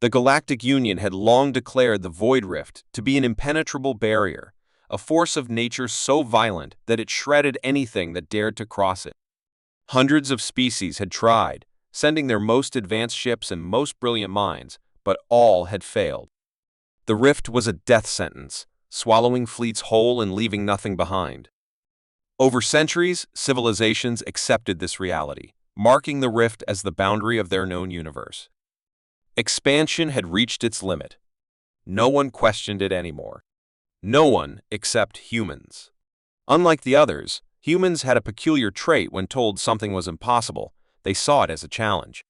The Galactic Union had long declared the Void Rift to be an impenetrable barrier, a force of nature so violent that it shredded anything that dared to cross it. Hundreds of species had tried, sending their most advanced ships and most brilliant minds, but all had failed. The rift was a death sentence, swallowing fleets whole and leaving nothing behind. Over centuries, civilizations accepted this reality, marking the rift as the boundary of their known universe. Expansion had reached its limit. No one questioned it anymore. No one except humans. Unlike the others, humans had a peculiar trait when told something was impossible. They saw it as a challenge.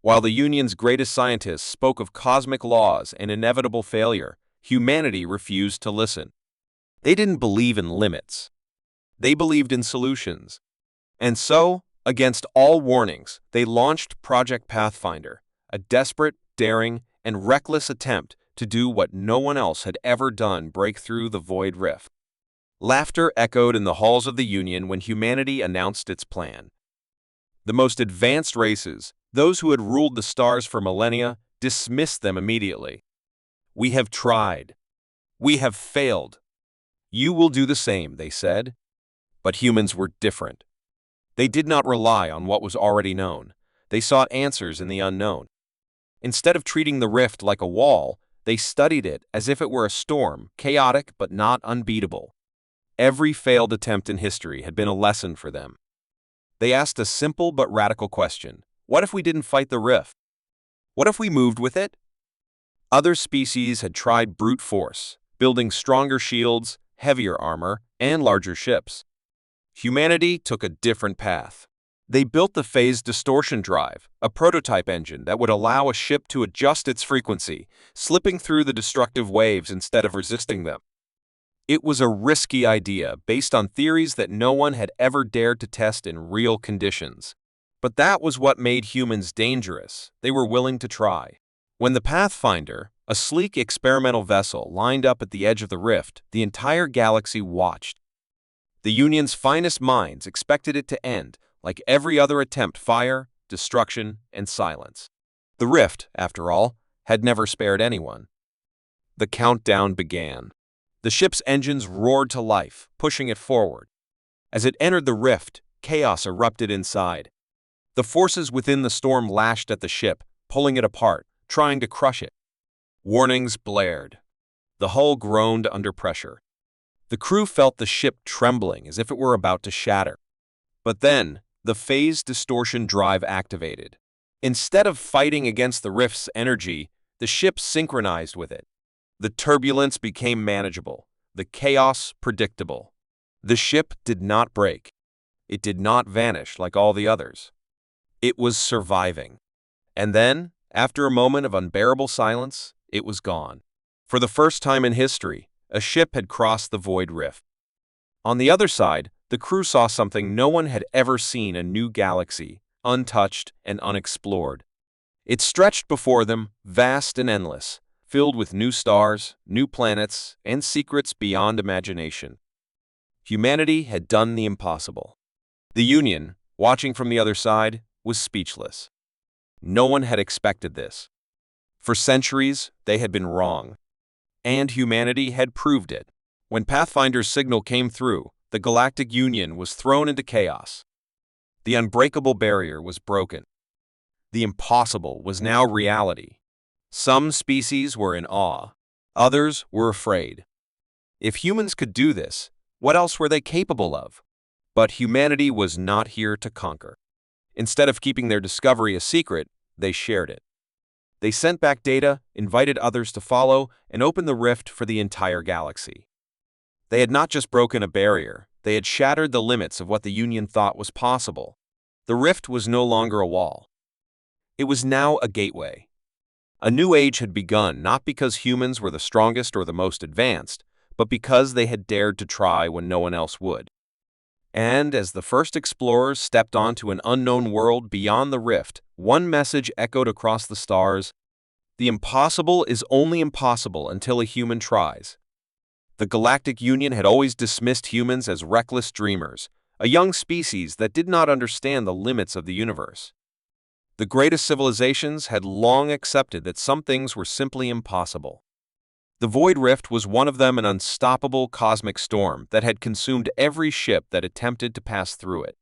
While the Union's greatest scientists spoke of cosmic laws and inevitable failure, humanity refused to listen. They didn't believe in limits. They believed in solutions. And so, against all warnings, they launched Project Pathfinder, a desperate, daring, and reckless attempt to do what no one else had ever done: break through the Void Rift. Laughter echoed in the halls of the Union when humanity announced its plan. The most advanced races, those who had ruled the stars for millennia, dismissed them immediately. "We have tried. We have failed. You will do the same," they said. But humans were different. They did not rely on what was already known. They sought answers in the unknown. Instead of treating the rift like a wall, they studied it as if it were a storm, chaotic but not unbeatable. Every failed attempt in history had been a lesson for them. They asked a simple but radical question: what if we didn't fight the rift? What if we moved with it? Other species had tried brute force, building stronger shields, heavier armor, and larger ships. Humanity took a different path. They built the phase distortion drive, a prototype engine that would allow a ship to adjust its frequency, slipping through the destructive waves instead of resisting them. It was a risky idea based on theories that no one had ever dared to test in real conditions. But that was what made humans dangerous. They were willing to try. When the Pathfinder, a sleek experimental vessel, lined up at the edge of the rift, the entire galaxy watched. The Union's finest minds expected it to end, like every other attempt: fire, destruction, and silence. The rift, after all, had never spared anyone. The countdown began. The ship's engines roared to life, pushing it forward. As it entered the rift, chaos erupted inside. The forces within the storm lashed at the ship, pulling it apart, trying to crush it. Warnings blared. The hull groaned under pressure. The crew felt the ship trembling as if it were about to shatter. But then, the phase distortion drive activated. Instead of fighting against the rift's energy, the ship synchronized with it. The turbulence became manageable, the chaos predictable. The ship did not break. It did not vanish like all the others. It was surviving. And then, after a moment of unbearable silence, it was gone. For the first time in history, a ship had crossed the Void Rift. On the other side, the crew saw something no one had ever seen: a new galaxy, untouched and unexplored. It stretched before them, vast and endless, filled with new stars, new planets, and secrets beyond imagination. Humanity had done the impossible. The Union, watching from the other side, was speechless. No one had expected this. For centuries, they had been wrong. And humanity had proved it. When Pathfinder's signal came through, the Galactic Union was thrown into chaos. The unbreakable barrier was broken. The impossible was now reality. Some species were in awe. Others were afraid. If humans could do this, what else were they capable of? But humanity was not here to conquer. Instead of keeping their discovery a secret, they shared it. They sent back data, invited others to follow, and opened the rift for the entire galaxy. They had not just broken a barrier, they had shattered the limits of what the Union thought was possible. The rift was no longer a wall. It was now a gateway. A new age had begun, not because humans were the strongest or the most advanced, but because they had dared to try when no one else would. And as the first explorers stepped onto an unknown world beyond the rift, one message echoed across the stars: the impossible is only impossible until a human tries. The Galactic Union had always dismissed humans as reckless dreamers, a young species that did not understand the limits of the universe. The greatest civilizations had long accepted that some things were simply impossible. The Void Rift was one of them, an unstoppable cosmic storm that had consumed every ship that attempted to pass through it.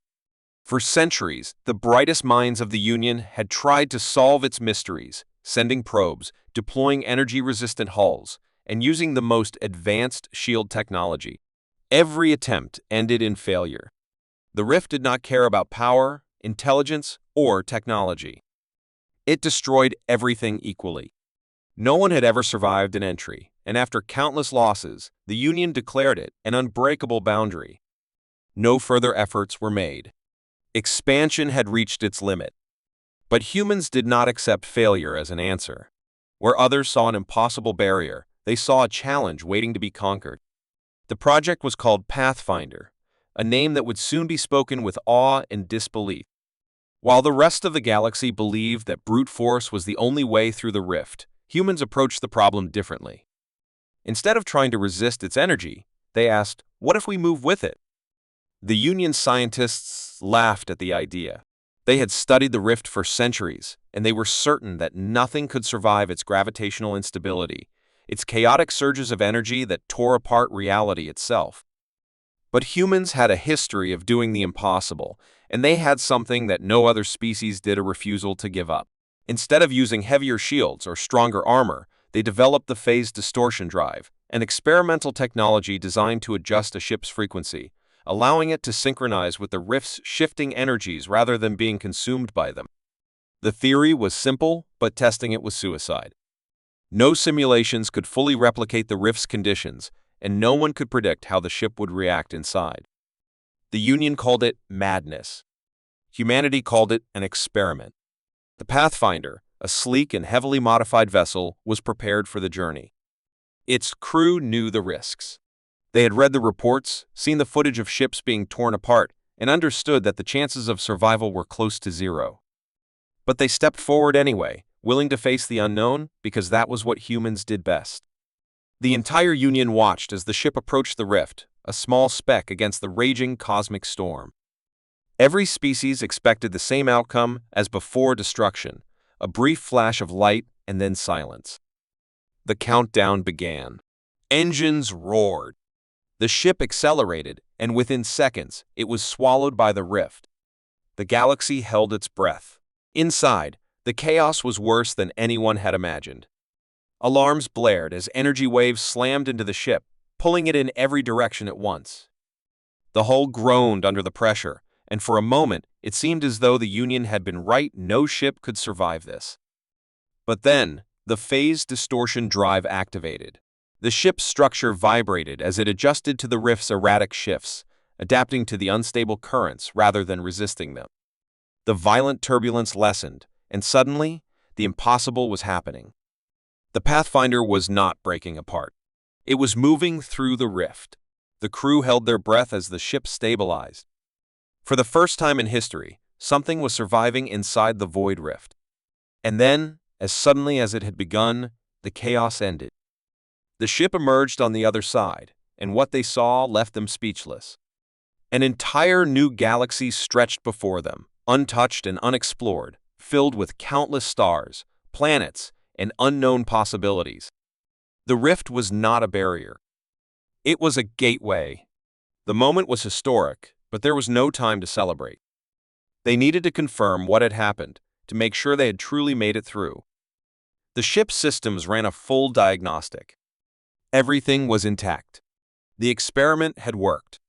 For centuries, the brightest minds of the Union had tried to solve its mysteries, sending probes, deploying energy-resistant hulls, and using the most advanced shield technology. Every attempt ended in failure. The Rift did not care about power, intelligence, or technology. It destroyed everything equally. No one had ever survived an entry, and after countless losses, the Union declared it an unbreakable boundary. No further efforts were made. Expansion had reached its limit. But humans did not accept failure as an answer. Where others saw an impossible barrier, they saw a challenge waiting to be conquered. The project was called Pathfinder, a name that would soon be spoken with awe and disbelief. While the rest of the galaxy believed that brute force was the only way through the rift, humans approached the problem differently. Instead of trying to resist its energy, they asked, "What if we move with it?" The Union scientists laughed at the idea. They had studied the rift for centuries, and they were certain that nothing could survive its gravitational instability, its chaotic surges of energy that tore apart reality itself. But humans had a history of doing the impossible, and they had something that no other species did: a refusal to give up. Instead of using heavier shields or stronger armor, they developed the phase distortion drive, an experimental technology designed to adjust a ship's frequency, allowing it to synchronize with the rift's shifting energies rather than being consumed by them. The theory was simple, but testing it was suicide. No simulations could fully replicate the rift's conditions, and no one could predict how the ship would react inside. The Union called it madness. Humanity called it an experiment. The Pathfinder, a sleek and heavily modified vessel, was prepared for the journey. Its crew knew the risks. They had read the reports, seen the footage of ships being torn apart, and understood that the chances of survival were close to zero. But they stepped forward anyway, willing to face the unknown because that was what humans did best. The entire Union watched as the ship approached the rift, a small speck against the raging cosmic storm. Every species expected the same outcome as before: destruction, a brief flash of light, and then silence. The countdown began. Engines roared. The ship accelerated, and within seconds, it was swallowed by the rift. The galaxy held its breath. Inside, the chaos was worse than anyone had imagined. Alarms blared as energy waves slammed into the ship, pulling it in every direction at once. The hull groaned under the pressure, and for a moment, it seemed as though the Union had been right: no ship could survive this. But then, the phase distortion drive activated. The ship's structure vibrated as it adjusted to the rift's erratic shifts, adapting to the unstable currents rather than resisting them. The violent turbulence lessened, and suddenly, the impossible was happening. The Pathfinder was not breaking apart. It was moving through the rift. The crew held their breath as the ship stabilized. For the first time in history, something was surviving inside the Void Rift. And then, as suddenly as it had begun, the chaos ended. The ship emerged on the other side, and what they saw left them speechless. An entire new galaxy stretched before them, untouched and unexplored, filled with countless stars, planets, and unknown possibilities. The rift was not a barrier. It was a gateway. The moment was historic, but there was no time to celebrate. They needed to confirm what had happened, to make sure they had truly made it through. The ship's systems ran a full diagnostic. Everything was intact. The experiment had worked.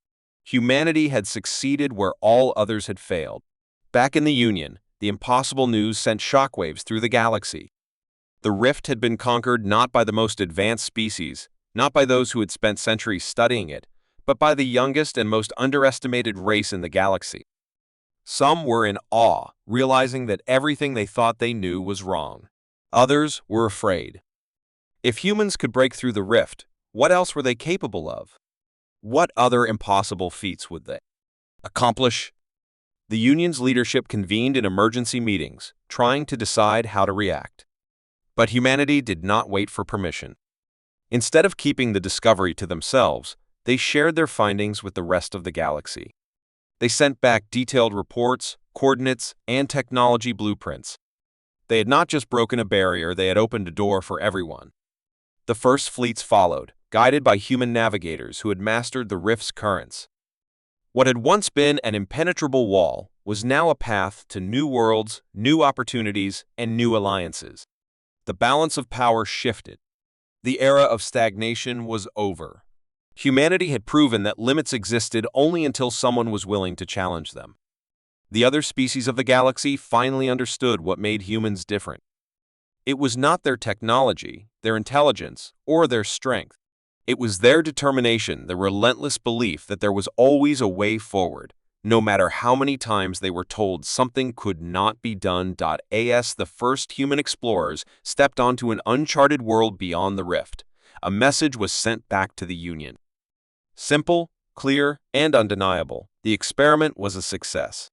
Humanity had succeeded where all others had failed. Back in the Union, the impossible news sent shockwaves through the galaxy. The rift had been conquered not by the most advanced species, not by those who had spent centuries studying it, but by the youngest and most underestimated race in the galaxy. Some were in awe, realizing that everything they thought they knew was wrong. Others were afraid. If humans could break through the rift, what else were they capable of? What other impossible feats would they accomplish? The Union's leadership convened in emergency meetings, trying to decide how to react. But humanity did not wait for permission. Instead of keeping the discovery to themselves, they shared their findings with the rest of the galaxy. They sent back detailed reports, coordinates, and technology blueprints. They had not just broken a barrier, they had opened a door for everyone. The first fleets followed, guided by human navigators who had mastered the rift's currents. What had once been an impenetrable wall was now a path to new worlds, new opportunities, and new alliances. The balance of power shifted. The era of stagnation was over. Humanity had proven that limits existed only until someone was willing to challenge them. The other species of the galaxy finally understood what made humans different. It was not their technology, their intelligence, or their strength. It was their determination, the relentless belief that there was always a way forward, no matter how many times they were told something could not be done. As the first human explorers stepped onto an uncharted world beyond the rift, a message was sent back to the Union. Simple, clear, and undeniable, the experiment was a success.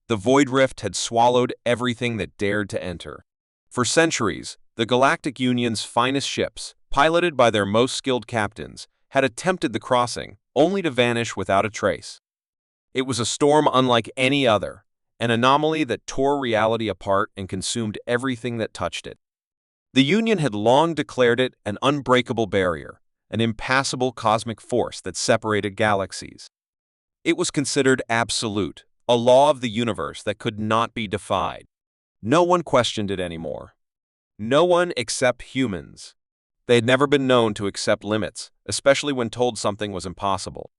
The Void Rift had swallowed everything that dared to enter. For centuries, the Galactic Union's finest ships, piloted by their most skilled captains, had attempted the crossing, only to vanish without a trace. It was a storm unlike any other, an anomaly that tore reality apart and consumed everything that touched it. The Union had long declared it an unbreakable barrier, an impassable cosmic force that separated galaxies. It was considered absolute, a law of the universe that could not be defied. No one questioned it anymore. No one except humans. They had never been known to accept limits, especially when told something was impossible.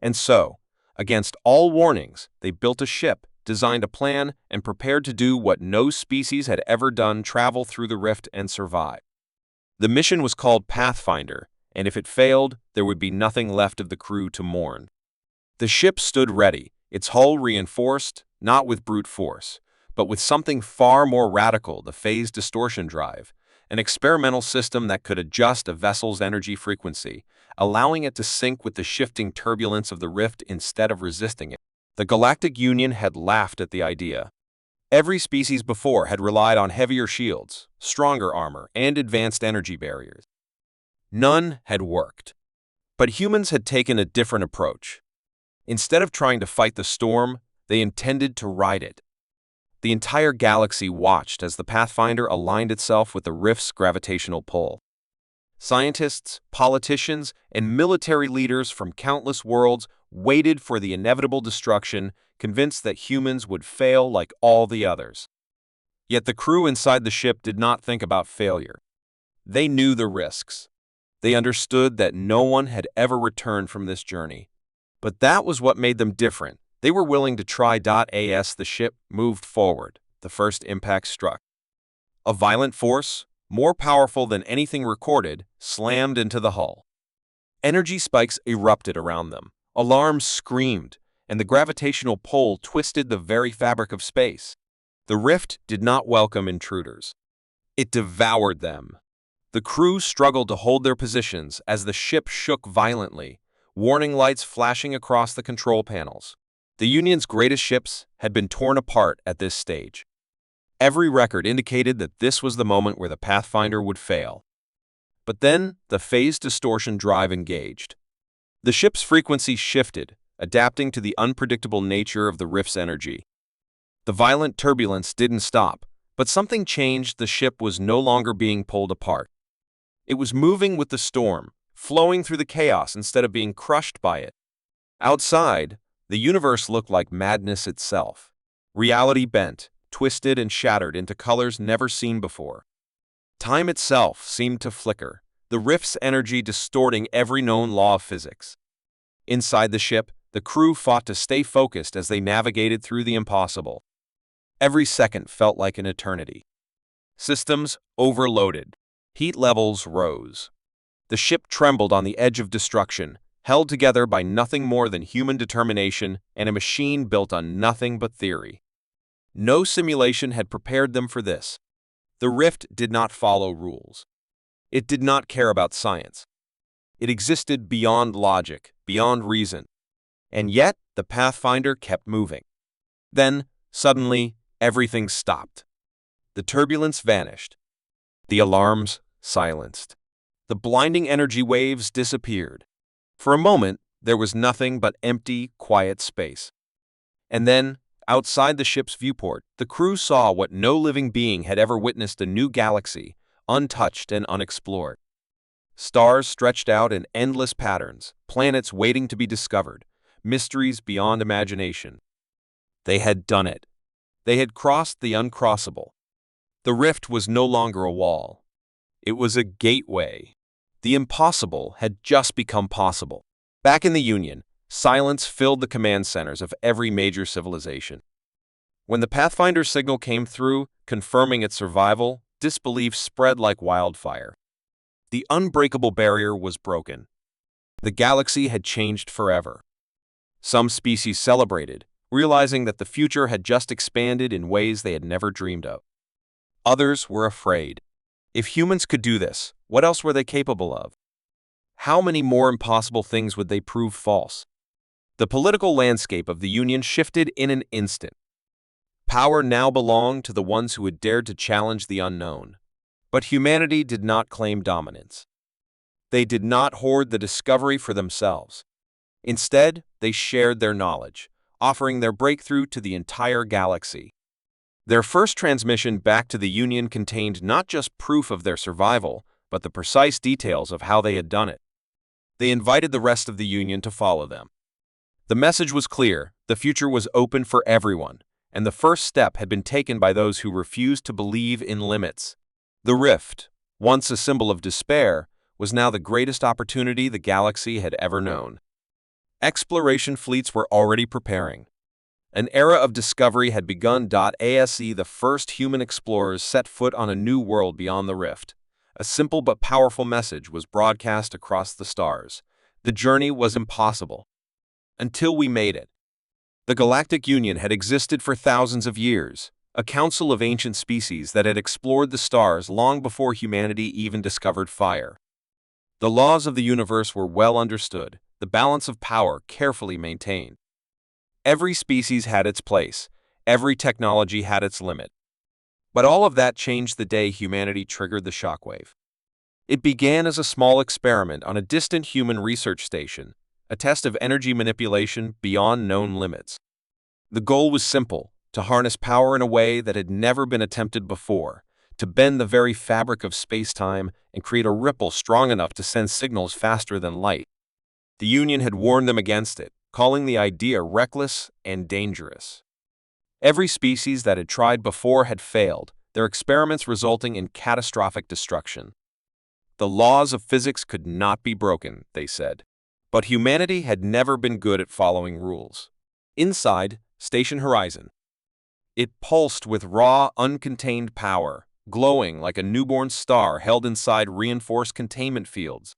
And so, against all warnings, they built a ship, designed a plan, and prepared to do what no species had ever done: travel through the rift and survive. The mission was called Pathfinder, and if it failed, there would be nothing left of the crew to mourn. The ship stood ready, its hull reinforced, not with brute force, but with something far more radical: the phase distortion drive, an experimental system that could adjust a vessel's energy frequency, allowing it to sync with the shifting turbulence of the rift instead of resisting it. The Galactic Union had laughed at the idea. Every species before had relied on heavier shields, stronger armor, and advanced energy barriers. None had worked. But humans had taken a different approach. Instead of trying to fight the storm, they intended to ride it. The entire galaxy watched as the Pathfinder aligned itself with the rift's gravitational pull. Scientists, politicians, and military leaders from countless worlds waited for the inevitable destruction, convinced that humans would fail like all the others. Yet the crew inside the ship did not think about failure. They knew the risks. They understood that no one had ever returned from this journey. But that was what made them different. They were willing to try. As the ship moved forward, the first impact struck. A violent force, more powerful than anything recorded, slammed into the hull. Energy spikes erupted around them. Alarms screamed, and the gravitational pull twisted the very fabric of space. The rift did not welcome intruders. It devoured them. The crew struggled to hold their positions as the ship shook violently, warning lights flashing across the control panels. The Union's greatest ships had been torn apart at this stage. Every record indicated that this was the moment where the Pathfinder would fail. But then, the phase distortion drive engaged. The ship's frequency shifted, adapting to the unpredictable nature of the rift's energy. The violent turbulence didn't stop, but something changed. The ship was no longer being pulled apart. It was moving with the storm, flowing through the chaos instead of being crushed by it. Outside, the universe looked like madness itself. Reality bent, twisted, and shattered into colors never seen before. Time itself seemed to flicker, the rift's energy distorting every known law of physics. Inside the ship, the crew fought to stay focused as they navigated through the impossible. Every second felt like an eternity. Systems overloaded. Heat levels rose. The ship trembled on the edge of destruction, held together by nothing more than human determination and a machine built on nothing but theory. No simulation had prepared them for this. The rift did not follow rules. It did not care about science. It existed beyond logic, beyond reason. And yet, the Pathfinder kept moving. Then, suddenly, everything stopped. The turbulence vanished. The alarms silenced. The blinding energy waves disappeared. For a moment, there was nothing but empty, quiet space. And then, Outside the ship's viewport, the crew saw what no living being had ever witnessed: a new galaxy, untouched and unexplored. Stars stretched out in endless patterns, planets waiting to be discovered, mysteries beyond imagination. They had done it. They had crossed the uncrossable. The rift was no longer a wall. It was a gateway. The impossible had just become possible. Back in the Union, silence filled the command centers of every major civilization. When the Pathfinder signal came through, confirming its survival, disbelief spread like wildfire. The unbreakable barrier was broken. The galaxy had changed forever. Some species celebrated, realizing that the future had just expanded in ways they had never dreamed of. Others were afraid. If humans could do this, what else were they capable of? How many more impossible things would they prove false? The political landscape of the Union shifted in an instant. Power now belonged to the ones who had dared to challenge the unknown. But humanity did not claim dominance. They did not hoard the discovery for themselves. Instead, they shared their knowledge, offering their breakthrough to the entire galaxy. Their first transmission back to the Union contained not just proof of their survival, but the precise details of how they had done it. They invited the rest of the Union to follow them. The message was clear: the future was open for everyone, and the first step had been taken by those who refused to believe in limits. The rift, once a symbol of despair, was now the greatest opportunity the galaxy had ever known. Exploration fleets were already preparing. An era of discovery had begun. The first human explorers set foot on a new world beyond the rift. A simple but powerful message was broadcast across the stars: the journey was impossible. Until we made it. The Galactic Union had existed for thousands of years, a council of ancient species that had explored the stars long before humanity even discovered fire. The laws of the universe were well understood, the balance of power carefully maintained. Every species had its place, every technology had its limit. But all of that changed the day humanity triggered the shockwave. It began as a small experiment on a distant human research station, a test of energy manipulation beyond known limits. The goal was simple: to harness power in a way that had never been attempted before, to bend the very fabric of space-time and create a ripple strong enough to send signals faster than light. The Union had warned them against it, calling the idea reckless and dangerous. Every species that had tried before had failed, their experiments resulting in catastrophic destruction. The laws of physics could not be broken, they said. But humanity had never been good at following rules. Inside Station Horizon, it pulsed with raw, uncontained power, glowing like a newborn star held inside reinforced containment fields.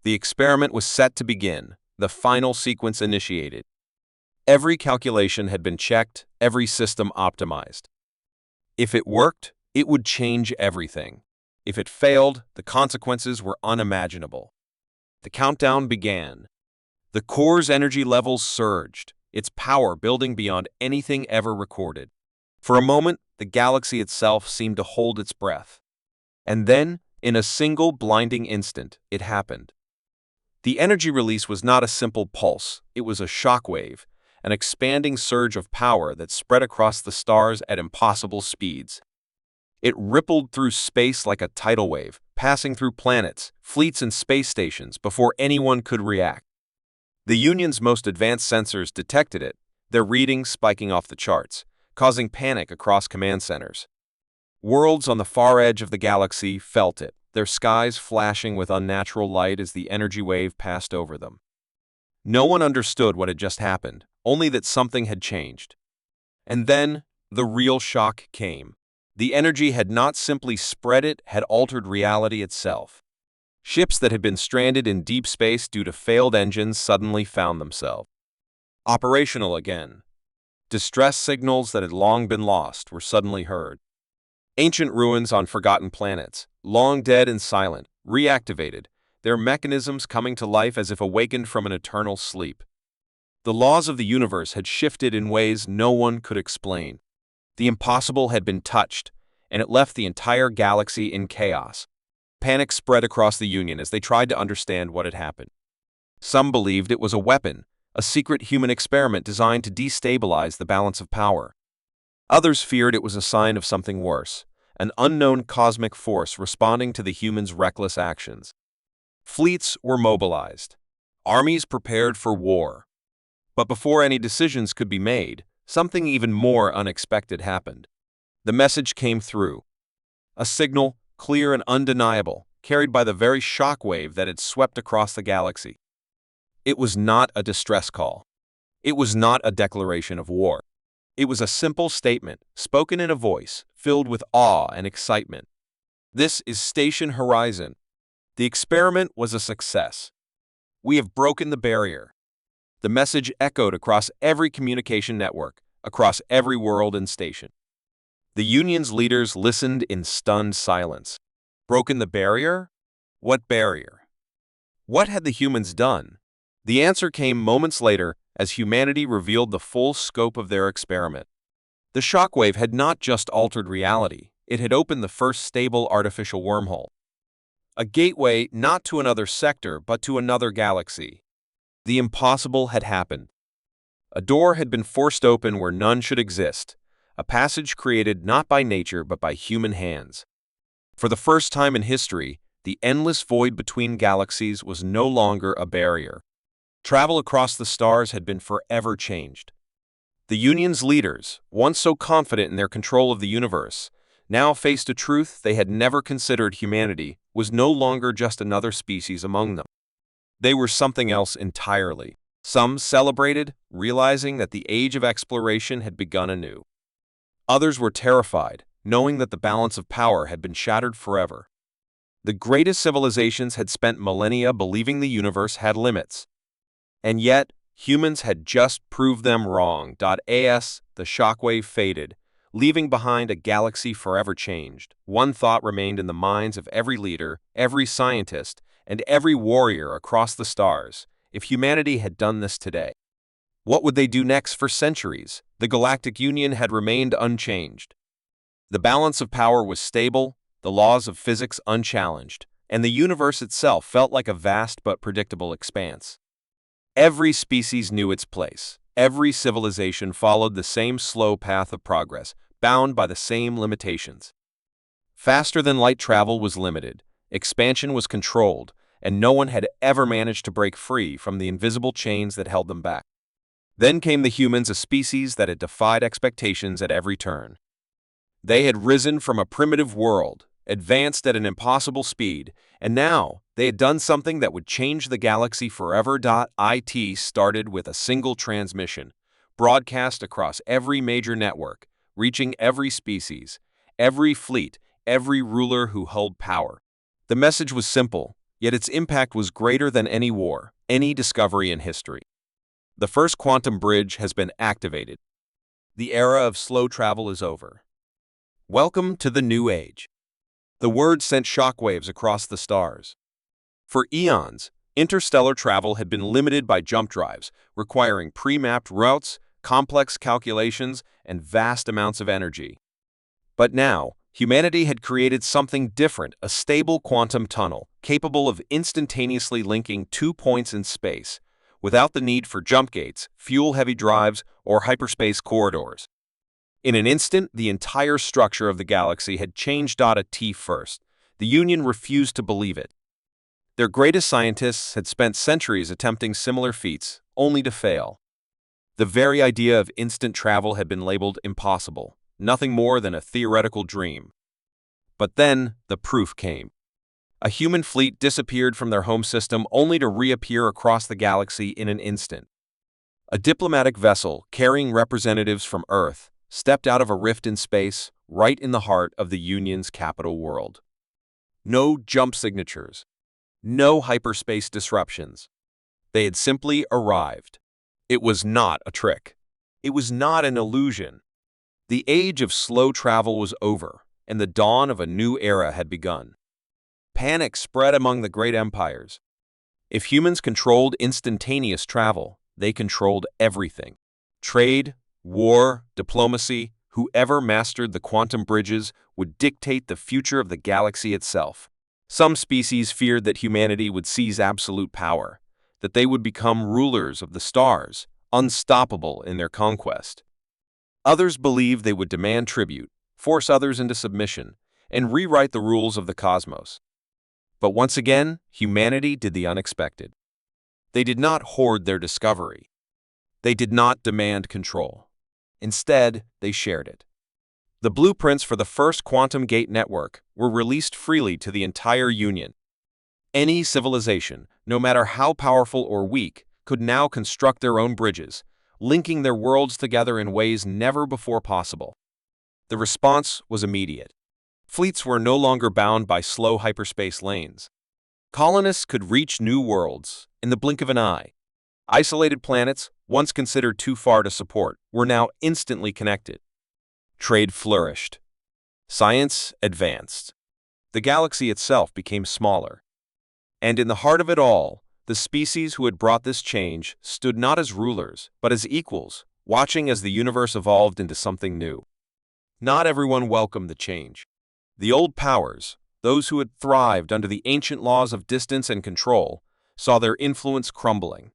The experiment was set to begin, the final sequence initiated. Every calculation had been checked, every system optimized. If it worked, it would change everything. If it failed, the consequences were unimaginable. The countdown began. The core's energy levels surged, its power building beyond anything ever recorded. For a moment, the galaxy itself seemed to hold its breath. And then, in a single blinding instant, it happened. The energy release was not a simple pulse, it was a shockwave, an expanding surge of power that spread across the stars at impossible speeds. It rippled through space like a tidal wave, passing through planets, fleets, and space stations before anyone could react. The Union's most advanced sensors detected it, their readings spiking off the charts, causing panic across command centers. Worlds on the far edge of the galaxy felt it, their skies flashing with unnatural light as the energy wave passed over them. No one understood what had just happened, only that something had changed. And then, the real shock came. The energy had not simply spread, it had altered reality itself. Ships that had been stranded in deep space due to failed engines suddenly found themselves operational again. Distress signals that had long been lost were suddenly heard. Ancient ruins on forgotten planets, long dead and silent, reactivated, their mechanisms coming to life as if awakened from an eternal sleep. The laws of the universe had shifted in ways no one could explain. The impossible had been touched, and it left the entire galaxy in chaos. Panic spread across the Union as they tried to understand what had happened. Some believed it was a weapon, a secret human experiment designed to destabilize the balance of power. Others feared it was a sign of something worse, an unknown cosmic force responding to the humans' reckless actions. Fleets were mobilized. Armies prepared for war. But before any decisions could be made, something even more unexpected happened. The message came through. A signal, clear and undeniable, carried by the very shockwave that had swept across the galaxy. It was not a distress call. It was not a declaration of war. It was a simple statement, spoken in a voice filled with awe and excitement. This is Station Horizon. The experiment was a success. We have broken the barrier. The message echoed across every communication network, across every world and station. The Union's leaders listened in stunned silence. Broken the barrier? What barrier? What had the humans done? The answer came moments later as humanity revealed the full scope of their experiment. The shockwave had not just altered reality, it had opened the first stable artificial wormhole. A gateway not to another sector but to another galaxy. The impossible had happened. A door had been forced open where none should exist, a passage created not by nature but by human hands. For the first time in history, the endless void between galaxies was no longer a barrier. Travel across the stars had been forever changed. The Union's leaders, once so confident in their control of the universe, now faced a truth they had never considered: humanity was no longer just another species among them. They were something else entirely. Some celebrated, realizing that the age of exploration had begun anew. Others were terrified, knowing that the balance of power had been shattered forever. The greatest civilizations had spent millennia believing the universe had limits. And yet, humans had just proved them wrong. As the shockwave faded, leaving behind a galaxy forever changed, one thought remained in the minds of every leader, every scientist, and every warrior across the stars: if humanity had done this today, what would they do next? For centuries, the Galactic Union had remained unchanged. The balance of power was stable, the laws of physics unchallenged, and the universe itself felt like a vast but predictable expanse. Every species knew its place. Every civilization followed the same slow path of progress, bound by the same limitations. Faster-than-light travel was limited, expansion was controlled, and no one had ever managed to break free from the invisible chains that held them back. Then came the humans, a species that had defied expectations at every turn. They had risen from a primitive world, advanced at an impossible speed, and now they had done something that would change the galaxy forever. It started with a single transmission, broadcast across every major network, reaching every species, every fleet, every ruler who held power. The message was simple, yet its impact was greater than any war, any discovery in history. The first quantum bridge has been activated. The era of slow travel is over. Welcome to the new age. The word sent shockwaves across the stars. For eons, interstellar travel had been limited by jump drives, requiring pre-mapped routes, complex calculations, and vast amounts of energy. But now, humanity had created something different: a stable quantum tunnel, capable of instantaneously linking two points in space, without the need for jump gates, fuel-heavy drives, or hyperspace corridors. In an instant, the entire structure of the galaxy had changed. At first, the Union refused to believe it. Their greatest scientists had spent centuries attempting similar feats, only to fail. The very idea of instant travel had been labeled impossible, nothing more than a theoretical dream. But then, the proof came. A human fleet disappeared from their home system only to reappear across the galaxy in an instant. A diplomatic vessel carrying representatives from Earth stepped out of a rift in space, right in the heart of the Union's capital world. No jump signatures. No hyperspace disruptions. They had simply arrived. It was not a trick. It was not an illusion. The age of slow travel was over, and the dawn of a new era had begun. Panic spread among the great empires. If humans controlled instantaneous travel, they controlled everything. Trade, war, diplomacy, whoever mastered the quantum bridges would dictate the future of the galaxy itself. Some species feared that humanity would seize absolute power. that they would become rulers of the stars, unstoppable in their conquest. Others believed they would demand tribute, force others into submission, and rewrite the rules of the cosmos. But once again, humanity did the unexpected. They did not hoard their discovery. They did not demand control. Instead, they shared it. The blueprints for the first quantum gate network were released freely to the entire Union. Any civilization, no matter how powerful or weak, could now construct their own bridges, linking their worlds together in ways never before possible. The response was immediate. Fleets were no longer bound by slow hyperspace lanes. Colonists could reach new worlds in the blink of an eye. Isolated planets, once considered too far to support, were now instantly connected. Trade flourished. Science advanced. The galaxy itself became smaller. And in the heart of it all, the species who had brought this change stood not as rulers, but as equals, watching as the universe evolved into something new. Not everyone welcomed the change. The old powers, those who had thrived under the ancient laws of distance and control, saw their influence crumbling.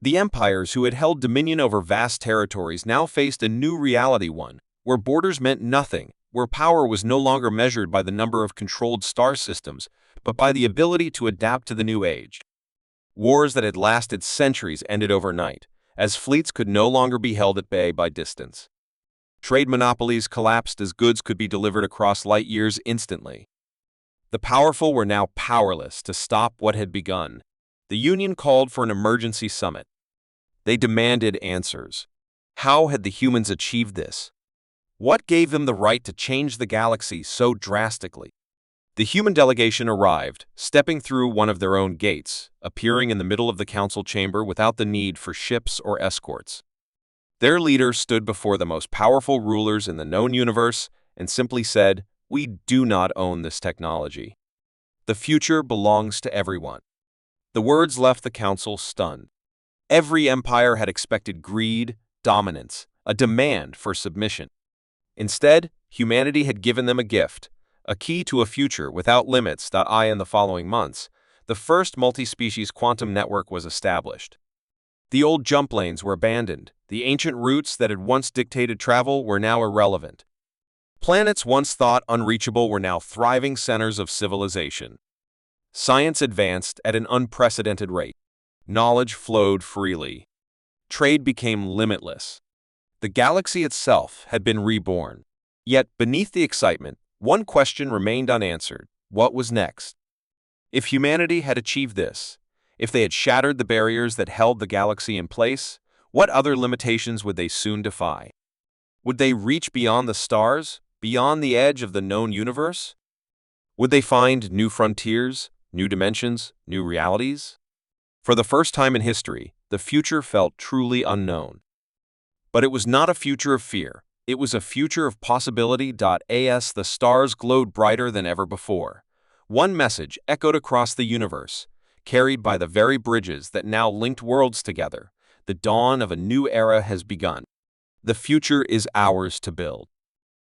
The empires who had held dominion over vast territories now faced a new reality, one where borders meant nothing, where power was no longer measured by the number of controlled star systems, but by the ability to adapt to the new age. Wars that had lasted centuries ended overnight, as fleets could no longer be held at bay by distance. Trade monopolies collapsed as goods could be delivered across light years instantly. The powerful were now powerless to stop what had begun. The Union called for an emergency summit. They demanded answers. How had the humans achieved this? What gave them the right to change the galaxy so drastically? The human delegation arrived, stepping through one of their own gates, appearing in the middle of the council chamber without the need for ships or escorts. Their leader stood before the most powerful rulers in the known universe and simply said, "We do not own this technology. The future belongs to everyone." The words left the council stunned. Every empire had expected greed, dominance, a demand for submission. Instead, humanity had given them a gift, a key to a future without limits. In the following months, the first multi-species quantum network was established. The old jump lanes were abandoned. The ancient routes that had once dictated travel were now irrelevant. Planets once thought unreachable were now thriving centers of civilization. Science advanced at an unprecedented rate. Knowledge flowed freely. Trade became limitless. The galaxy itself had been reborn. Yet, beneath the excitement, one question remained unanswered. What was next? If humanity had achieved this, if they had shattered the barriers that held the galaxy in place, what other limitations would they soon defy? Would they reach beyond the stars, beyond the edge of the known universe? Would they find new frontiers, new dimensions, new realities? For the first time in history, the future felt truly unknown. But it was not a future of fear. It was a future of possibility. As the stars glowed brighter than ever before, one message echoed across the universe, carried by the very bridges that now linked worlds together. The dawn of a new era has begun. The future is ours to build.